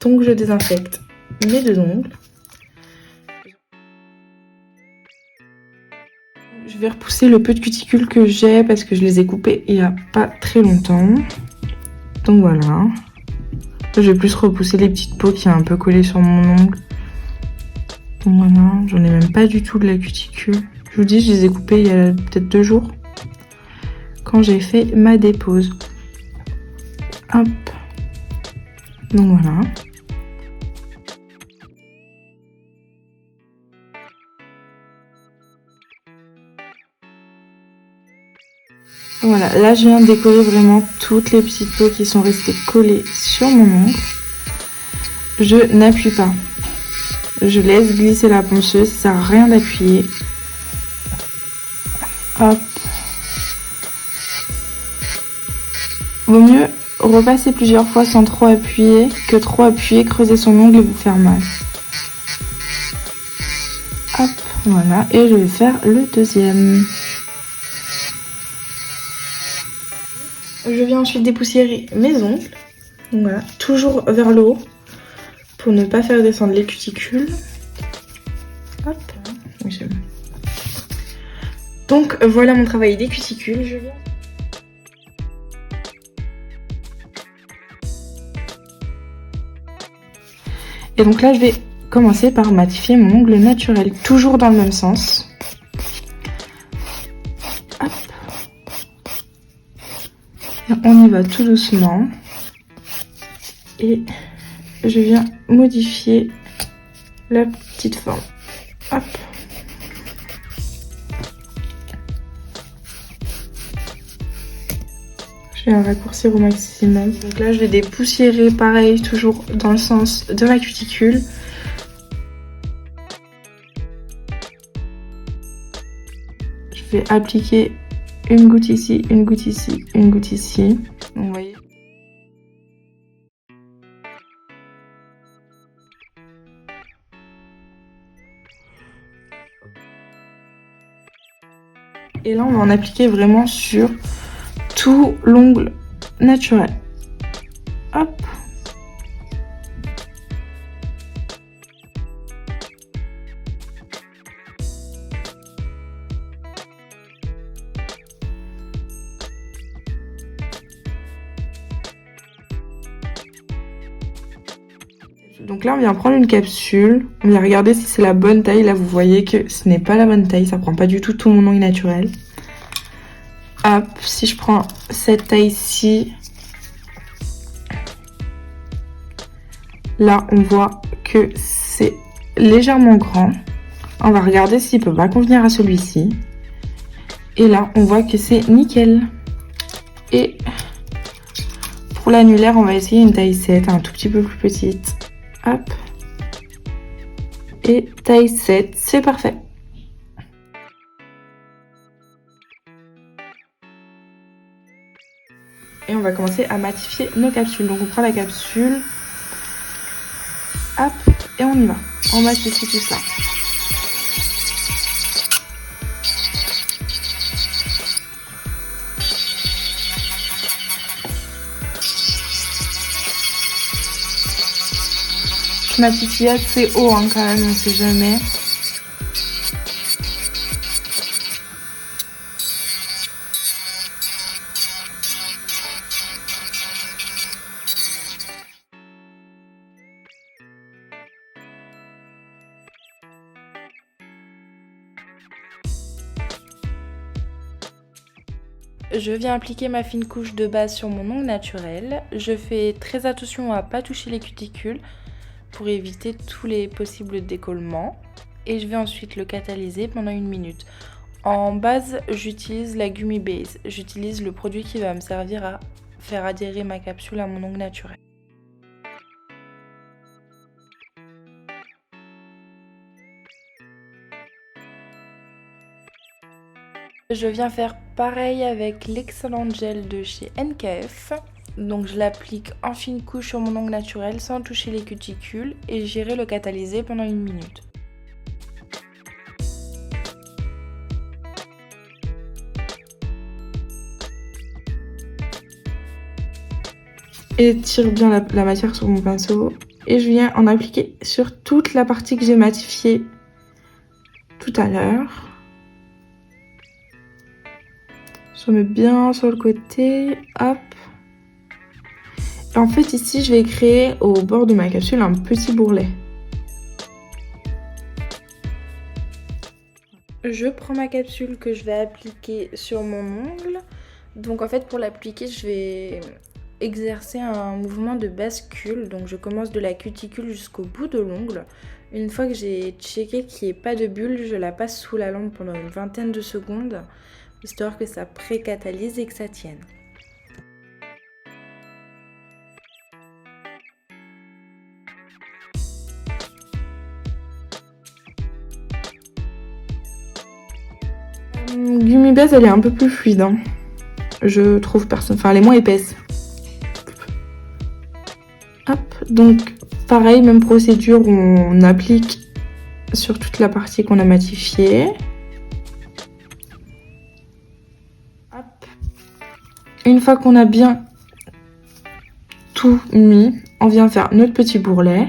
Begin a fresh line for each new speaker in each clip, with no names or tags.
Donc je désinfecte mes deux ongles. Je vais repousser le peu de cuticules que j'ai parce que je les ai coupées il n'y a pas très longtemps. Donc voilà. Je vais plus repousser les petites peaux qui sont un peu collées sur mon ongle. Donc voilà, j'en ai même pas du tout de la cuticule. Je vous dis, je les ai coupées il y a peut-être 2 jours. Quand j'ai fait ma dépose. Hop. Donc voilà. Voilà, là je viens de décoller vraiment toutes les petites peaux qui sont restées collées sur mon ongle. Je n'appuie pas. Je laisse glisser la ponceuse, ça sert à rien d'appuyer. Hop. Vaut mieux repasser plusieurs fois sans trop appuyer que trop appuyer, creuser son ongle et vous faire mal. Hop, voilà. Et je vais faire le deuxième. Je viens ensuite dépoussiérer mes ongles. Donc voilà, toujours vers le haut pour ne pas faire descendre les cuticules. Hop. Oui, c'est bon. Donc voilà mon travail des cuticules. Je viens... Et donc là je vais commencer par matifier mon ongle naturel, toujours dans le même sens. Hop. Et on y va tout doucement. Et je viens modifier la petite forme. Hop. Je vais la raccourcir au maximum. Donc là, je vais dépoussiérer pareil, toujours dans le sens de la cuticule. Je vais appliquer une goutte ici, une goutte ici, une goutte ici. Donc, vous voyez. Et là, on va en appliquer vraiment sur tout l'ongle naturel. Hop. Donc là, on vient prendre une capsule, on vient regarder si c'est la bonne taille. Là, vous voyez que ce n'est pas la bonne taille, ça prend pas du tout mon ongle naturel. Hop, si je prends cette taille-ci, là, on voit que c'est légèrement grand. On va regarder s'il peut pas convenir à celui-ci. Et là, on voit que c'est nickel. Et pour l'annulaire, on va essayer une taille 7, un tout petit peu plus petite. Hop. Et taille 7, c'est parfait. Et on va commencer à matifier nos capsules. Donc on prend la capsule. Hop. Et on y va. On matifie tout ça. Je matifie assez haut hein, quand même, on sait jamais. Je viens appliquer ma fine couche de base sur mon ongle naturel. Je fais très attention à ne pas toucher les cuticules pour éviter tous les possibles décollements. Et je vais ensuite le catalyser pendant 1 minute. En base, j'utilise la Gummy Base. J'utilise le produit qui va me servir à faire adhérer ma capsule à mon ongle naturel. Je viens faire pareil avec l'excellent gel de chez NKF. Donc je l'applique en fine couche sur mon ongle naturel sans toucher les cuticules et j'irai le catalyser pendant 1 minute. Étire bien la matière sur mon pinceau Et je viens en appliquer sur toute la partie que j'ai matifiée tout à l'heure. Je remets bien sur le côté, hop. Et en fait ici je vais créer au bord de ma capsule un petit bourrelet. Je prends ma capsule que je vais appliquer sur mon ongle. Donc en fait pour l'appliquer je vais exercer un mouvement de bascule. Donc je commence de la cuticule jusqu'au bout de l'ongle. Une fois que j'ai checké qu'il n'y ait pas de bulle, je la passe sous la lampe pendant une vingtaine de secondes, histoire que ça pré-catalyse et que ça tienne. Gummy Base, elle est un peu plus fluide, hein. Je trouve enfin elle est moins épaisse. Hop, donc pareil, même procédure, on applique sur toute la partie qu'on a matifiée. Hop. Une fois qu'on a bien tout mis, on vient faire notre petit bourrelet.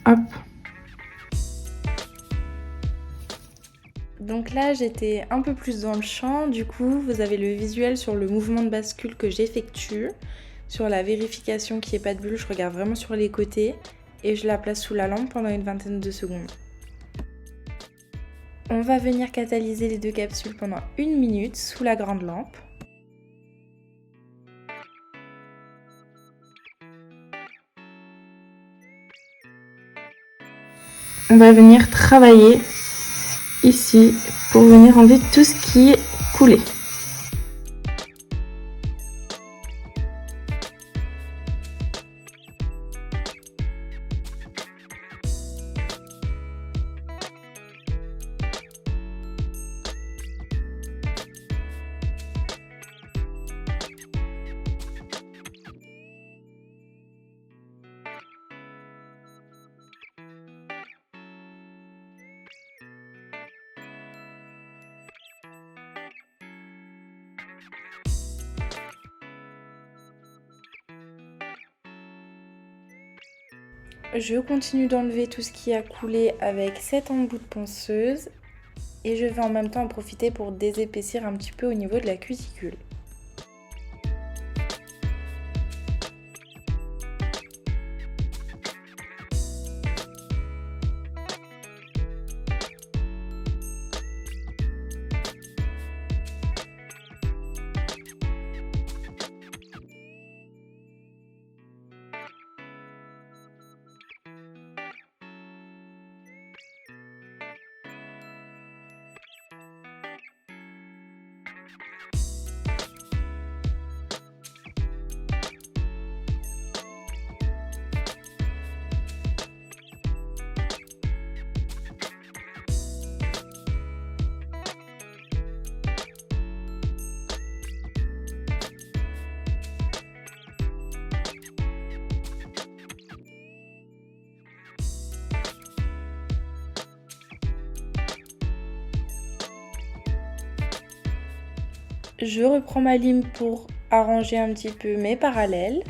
Hop. Donc là, j'étais un peu plus dans le champ. Du coup, vous avez le visuel sur le mouvement de bascule que j'effectue. Sur la vérification qu'il n'y ait pas de bulle, je regarde vraiment sur les côtés et je la place sous la lampe pendant une vingtaine de secondes. On va venir catalyser les deux capsules pendant 1 minute sous la grande lampe. On va venir travailler ici pour venir enlever tout ce qui est coulé. Je continue d'enlever tout ce qui a coulé avec cet embout de ponceuse et je vais en même temps en profiter pour désépaissir un petit peu au niveau de la cuticule. Je reprends ma lime pour arranger un petit peu mes parallèles.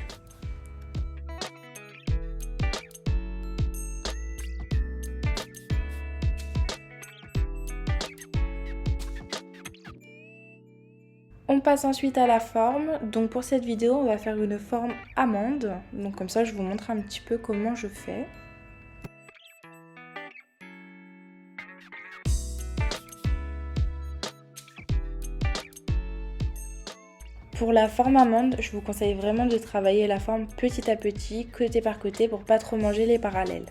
On passe ensuite à la forme. Donc pour cette vidéo, on va faire une forme amande. Donc comme ça, je vous montre un petit peu comment je fais. Pour la forme amande, je vous conseille vraiment de travailler la forme petit à petit, côté par côté, pour pas trop manger les parallèles.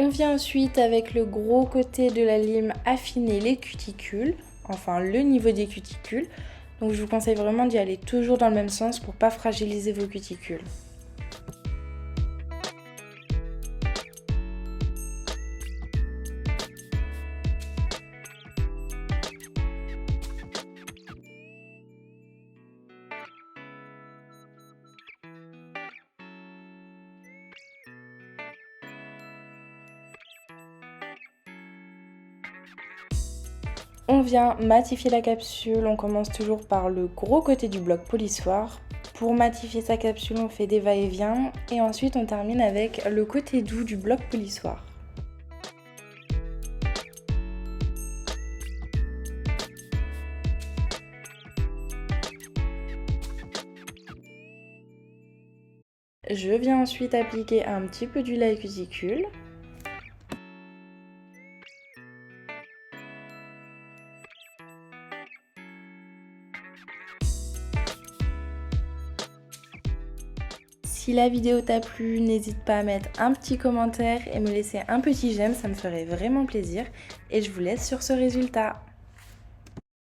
On vient ensuite avec le gros côté de la lime affiner les cuticules, enfin le niveau des cuticules. Donc je vous conseille vraiment d'y aller toujours dans le même sens pour pas fragiliser vos cuticules. On vient matifier la capsule, on commence toujours par le gros côté du bloc polissoir. Pour matifier sa capsule, on fait des va-et-vient et ensuite on termine avec le côté doux du bloc polissoir. Je viens ensuite appliquer un petit peu d'huile à cuticule. Si la vidéo t'a plu, n'hésite pas à mettre un petit commentaire et me laisser un petit j'aime, ça me ferait vraiment plaisir. Et je vous laisse sur ce résultat.